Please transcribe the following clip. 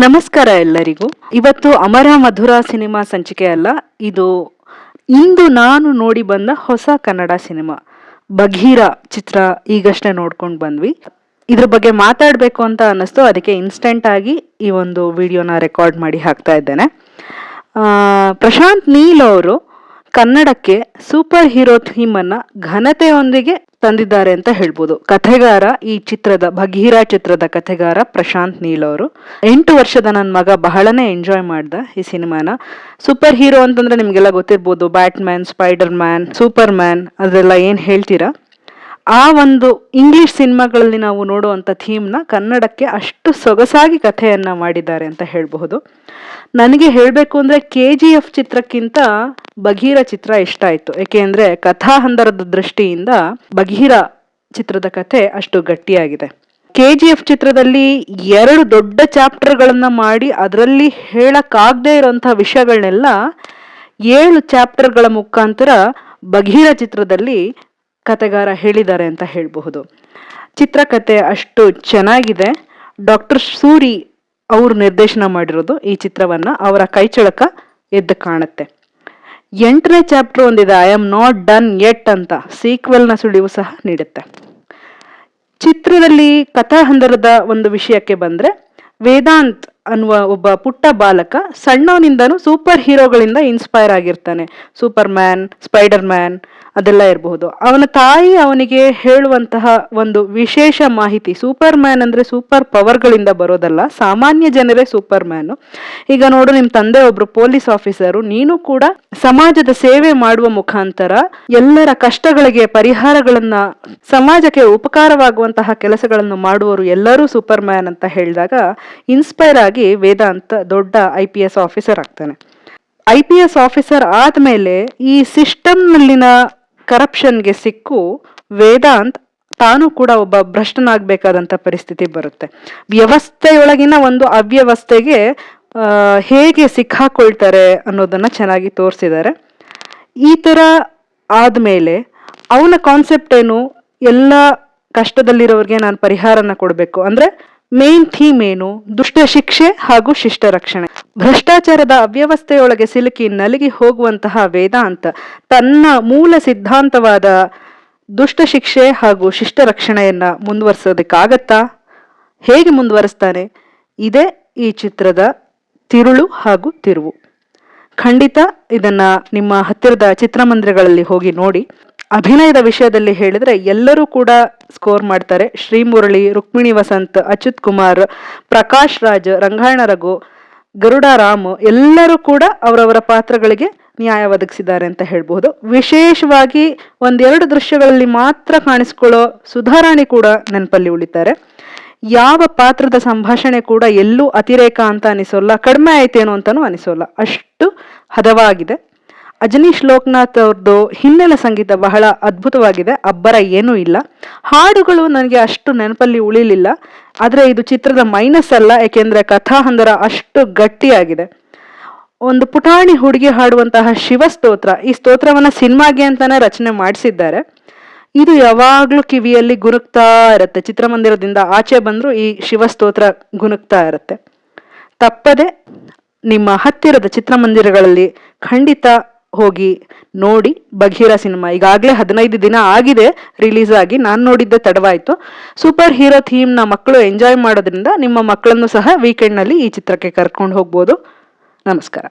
ನಮಸ್ಕಾರ ಎಲ್ಲರಿಗೂ. ಇವತ್ತು ಅಮರ ಮಧುರ ಸಿನಿಮಾ ಸಂಚಿಕೆ ಅಲ್ಲ, ಇದು ಇಂದು ನಾನು ನೋಡಿ ಬಂದ ಹೊಸ ಕನ್ನಡ ಸಿನಿಮಾ ಬಘೀರ ಚಿತ್ರ. ಈಗಷ್ಟೇ ನೋಡ್ಕೊಂಡು ಬಂದ್ವಿ. ಇದ್ರ ಬಗ್ಗೆ ಮಾತಾಡಬೇಕು ಅಂತ ಅನ್ನಿಸ್ತು, ಅದಕ್ಕೆ ಇನ್ಸ್ಟೆಂಟ್ ಆಗಿ ಈ ಒಂದು ವಿಡಿಯೋನ ರೆಕಾರ್ಡ್ ಮಾಡಿ ಹಾಕ್ತಾ ಇದ್ದೇನೆ. ಪ್ರಶಾಂತ್ ನೀಲ್ ಅವರು ಕನ್ನಡಕ್ಕೆ ಸೂಪರ್ ಹೀರೋ ಥೀಮ್ ಅನ್ನ ಘನತೆಯೊಂದಿಗೆ ತಂದಿದ್ದಾರೆ ಅಂತ ಹೇಳ್ಬೋದು. ಕಥೆಗಾರ, ಈ ಚಿತ್ರದ ಬಘೀರ ಚಿತ್ರದ ಕಥೆಗಾರ ಪ್ರಶಾಂತ್ ನೀಲ್ ಅವರು. 8 ವರ್ಷದ ನನ್ನ ಮಗ ಬಹಳನೇ ಎಂಜಾಯ್ ಮಾಡ್ದ ಈ ಸಿನಿಮಾನ. ಸೂಪರ್ ಹೀರೋ ಅಂತಂದ್ರೆ ನಿಮ್ಗೆಲ್ಲ ಗೊತ್ತಿರ್ಬೋದು, Batman, spider man, super man, ಅದೆಲ್ಲ ಏನ್ ಹೇಳ್ತೀರಾ. ಆ ಒಂದು ಇಂಗ್ಲಿಷ್ ಸಿನಿಮಾಗಳಲ್ಲಿ ನಾವು ನೋಡುವಂಥ ಥೀಮ್ನ ಕನ್ನಡಕ್ಕೆ ಅಷ್ಟು ಸೊಗಸಾಗಿ ಕಥೆಯನ್ನ ಮಾಡಿದ್ದಾರೆ ಅಂತ ಹೇಳಬಹುದು. ನನಗೆ ಹೇಳಬೇಕು ಅಂದರೆ KGF ಚಿತ್ರಕ್ಕಿಂತ ಬಘೀರ ಚಿತ್ರ ಇಷ್ಟ ಆಯಿತು. ಏಕೆಂದರೆ ಕಥಾ ಹಂದರದ ದೃಷ್ಟಿಯಿಂದ ಬಘೀರ ಚಿತ್ರದ ಕಥೆ ಅಷ್ಟು ಗಟ್ಟಿಯಾಗಿದೆ. KGF ಚಿತ್ರದಲ್ಲಿ 2 ದೊಡ್ಡ ಚಾಪ್ಟರ್ಗಳನ್ನ ಮಾಡಿ ಅದರಲ್ಲಿ ಹೇಳಕ್ಕಾಗದೇ ಇರೋಂಥ ವಿಷಯಗಳನ್ನೆಲ್ಲ 7 ಚಾಪ್ಟರ್ಗಳ ಮುಖಾಂತರ ಬಘೀರ ಚಿತ್ರದಲ್ಲಿ ಕಥೆಗಾರ ಹೇಳಿದ್ದಾರೆ ಅಂತ ಹೇಳಬಹುದು. ಚಿತ್ರಕಥೆ ಅಷ್ಟು ಚೆನ್ನಾಗಿದೆ. ಡಾಕ್ಟರ್ ಸೂರಿ ಅವರು ನಿರ್ದೇಶನ ಮಾಡಿರೋದು ಈ ಚಿತ್ರವನ್ನ. ಅವರ ಕೈಚಳಕ ಎದ್ದು ಕಾಣುತ್ತೆ. 8ನೇ ಚಾಪ್ಟರ್ ಒಂದಿದೆ, I am not done yet ಅಂತ, ಸೀಕ್ವೆಲ್ನ ಸುಳಿವು ಸಹ ನೀಡುತ್ತೆ. ಚಿತ್ರದಲ್ಲಿ ಕಥಾ ಹಂದರದ ಒಂದು ವಿಷಯಕ್ಕೆ ಬಂದ್ರೆ, ವೇದಾಂತ್ ಅನ್ನುವ ಒಬ್ಬ ಪುಟ್ಟ ಬಾಲಕ ಸಣ್ಣವನಿಂದನೂ ಸೂಪರ್ ಹೀರೋಗಳಿಂದ ಇನ್ಸ್ಪೈರ್ ಆಗಿರ್ತಾನೆ. ಸೂಪರ್ ಮ್ಯಾನ್, ಸ್ಪೈಡರ್ ಮ್ಯಾನ್ ಅದೆಲ್ಲ ಇರಬಹುದು. ಅವನ ತಾಯಿ ಅವನಿಗೆ ಹೇಳುವಂತಹ ಒಂದು ವಿಶೇಷ ಮಾಹಿತಿ, ಸೂಪರ್ ಮ್ಯಾನ್ ಅಂದ್ರೆ ಸೂಪರ್ ಪವರ್ಗಳಿಂದ ಬರೋದಲ್ಲ, ಸಾಮಾನ್ಯ ಜನರೇ ಸೂಪರ್ ಮ್ಯಾನು. ಈಗ ನೋಡು, ನಿಮ್ ತಂದೆ ಒಬ್ರು ಪೊಲೀಸ್ ಆಫೀಸರು, ನೀನು ಕೂಡ ಸಮಾಜದ ಸೇವೆ ಮಾಡುವ ಮುಖಾಂತರ ಎಲ್ಲರ ಕಷ್ಟಗಳಿಗೆ ಪರಿಹಾರಗಳನ್ನ, ಸಮಾಜಕ್ಕೆ ಉಪಕಾರವಾಗುವಂತಹ ಕೆಲಸಗಳನ್ನು ಮಾಡುವವರು ಎಲ್ಲರೂ ಸೂಪರ್ ಮ್ಯಾನ್ ಅಂತ ಹೇಳಿದಾಗ ಇನ್ಸ್ಪೈರ್ ಆಗಿ ವೇದಾಂತ್ ದೊಡ್ಡ IPS ಆಫೀಸರ್ ಆಗ್ತಾನೆ. IPS ಆಫೀಸರ್ ಆದ್ಮೇಲೆ ಈ ಸಿಸ್ಟಮ್ನಲ್ಲಿನ ಕರಪ್ಷನ್ಗೆ ಸಿಕ್ಕು ವೇದಾಂತ್ ತಾನು ಕೂಡ ಒಬ್ಬ ಭ್ರಷ್ಟನಾಗಬೇಕಾದಂಥ ಪರಿಸ್ಥಿತಿ ಬರುತ್ತೆ. ವ್ಯವಸ್ಥೆಯೊಳಗಿನ ಒಂದು ಅವ್ಯವಸ್ಥೆಗೆ ಹೇಗೆ ಸಿಕ್ಕಾಕೊಳ್ತಾರೆ ಅನ್ನೋದನ್ನ ಚೆನ್ನಾಗಿ ತೋರಿಸಿದ್ದಾರೆ. ಈ ಥರ ಆದಮೇಲೆ ಅವನ ಕಾನ್ಸೆಪ್ಟ್ ಏನು, ಎಲ್ಲ ಕಷ್ಟದಲ್ಲಿರೋರಿಗೆ ನಾನು ಪರಿಹಾರನ ಕೊಡಬೇಕು ಅಂದ್ರೆ ಮೇನ್ ಥೀಮ್ ಏನು, ದುಷ್ಟ ಶಿಕ್ಷೆ ಹಾಗೂ ಶಿಷ್ಟ ರಕ್ಷಣೆ. ಭ್ರಷ್ಟಾಚಾರದ ಅವ್ಯವಸ್ಥೆಯೊಳಗೆ ಸಿಲುಕಿ ನಲುಗಿ ಹೋಗುವಂತಹ ವೇದಾಂತ ತನ್ನ ಮೂಲ ಸಿದ್ಧಾಂತವಾದ ದುಷ್ಟ ಶಿಕ್ಷೆ ಹಾಗೂ ಶಿಷ್ಟ ರಕ್ಷಣೆಯನ್ನ ಮುಂದುವರಿಸೋದಕ್ಕಾಗತ್ತಾ? ಹೇಗೆ ಮುಂದುವರಿಸ್ತಾನೆ? ಇದೇ ಈ ಚಿತ್ರದ ತಿರುಳು ಹಾಗೂ ತಿರುವು. ಖಂಡಿತ ಇದನ್ನ ನಿಮ್ಮ ಹತ್ತಿರದ ಚಿತ್ರಮಂದಿರಗಳಲ್ಲಿ ಹೋಗಿ ನೋಡಿ. ಅಭಿನಯದ ವಿಷಯದಲ್ಲಿ ಹೇಳಿದ್ರೆ ಎಲ್ಲರೂ ಕೂಡ ಸ್ಕೋರ್ ಮಾಡ್ತಾರೆ. ಶ್ರೀಮುರಳಿ, ರುಕ್ಮಿಣಿ ವಸಂತ್, ಅಚ್ಯುತ್ ಕುಮಾರ್, ಪ್ರಕಾಶ್ ರಾಜ್, ರಂಗಾಯಣ ರಘು, ಗರುಡ ರಾಮ್ ಎಲ್ಲರೂ ಕೂಡ ಅವರವರ ಪಾತ್ರಗಳಿಗೆ ನ್ಯಾಯ ಒದಗಿಸಿದ್ದಾರೆ ಅಂತ ಹೇಳ್ಬಹುದು. ವಿಶೇಷವಾಗಿ 1-2 ದೃಶ್ಯಗಳಲ್ಲಿ ಮಾತ್ರ ಕಾಣಿಸ್ಕೊಳ್ಳೋ ಸುಧಾರಾಣಿ ಕೂಡ ನೆನಪಲ್ಲಿ ಉಳಿತಾರೆ. ಯಾವ ಪಾತ್ರದ ಸಂಭಾಷಣೆ ಕೂಡ ಎಲ್ಲೂ ಅತಿರೇಕ ಅಂತ ಅನಿಸೋಲ್ಲ, ಕಡಿಮೆ ಆಯ್ತೇನೋ ಅಂತಾನೂ ಅನಿಸೋಲ್ಲ, ಅಷ್ಟು ಹದವಾಗಿದೆ. ಅಜನೀಶ್ ಲೋಕನಾಥ್ ಅವ್ರದ್ದು ಹಿನ್ನೆಲೆ ಸಂಗೀತ ಬಹಳ ಅದ್ಭುತವಾಗಿದೆ, ಅಬ್ಬರ ಏನೂ ಇಲ್ಲ. ಹಾಡುಗಳು ನನಗೆ ಅಷ್ಟು ನೆನಪಲ್ಲಿ ಉಳಿಲಿಲ್ಲ, ಆದರೆ ಇದು ಚಿತ್ರದ ಮೈನಸ್ ಅಲ್ಲ, ಯಾಕೆಂದ್ರೆ ಕಥಾ ಹಂದರ ಅಷ್ಟು ಗಟ್ಟಿಯಾಗಿದೆ. ಒಂದು ಪುಟಾಣಿ ಹುಡುಗಿ ಹಾಡುವಂತಹ ಶಿವಸ್ತೋತ್ರ, ಈ ಸ್ತೋತ್ರವನ್ನ ಸಿನಿಮಾಗೆ ಅಂತಾನೆ ರಚನೆ ಮಾಡಿಸಿದ್ದಾರೆ. ಇದು ಯಾವಾಗ್ಲೂ ಕಿವಿಯಲ್ಲಿ ಗುನುಕ್ತಾ ಇರುತ್ತೆ. ಚಿತ್ರಮಂದಿರದಿಂದ ಆಚೆ ಬಂದ್ರು ಈ ಶಿವಸ್ತೋತ್ರ ಗುನುಕ್ತಾ ಇರುತ್ತೆ. ತಪ್ಪದೆ ನಿಮ್ಮ ಹತ್ತಿರದ ಚಿತ್ರಮಂದಿರಗಳಲ್ಲಿ ಖಂಡಿತ ಹೋಗಿ ನೋಡಿ ಬಘೀರ ಸಿನಿಮಾ. ಈಗಾಗಲೇ 15 ದಿನ ಆಗಿದೆ ರಿಲೀಸ್ ಆಗಿ. ನಾನು ನೋಡಿದ್ದೆ ತಡವಾಯ್ತು. ಸೂಪರ್ ಹೀರೋ ಥೀಮ್ನ ಮಕ್ಕಳು ಎಂಜಾಯ್ ಮಾಡೋದ್ರಿಂದ ನಿಮ್ಮ ಮಕ್ಕಳನ್ನು ಸಹ ವೀಕೆಂಡ್ನಲ್ಲಿ ಈ ಚಿತ್ರಕ್ಕೆ ಕರ್ಕೊಂಡು ಹೋಗ್ಬೋದು. ನಮಸ್ಕಾರ.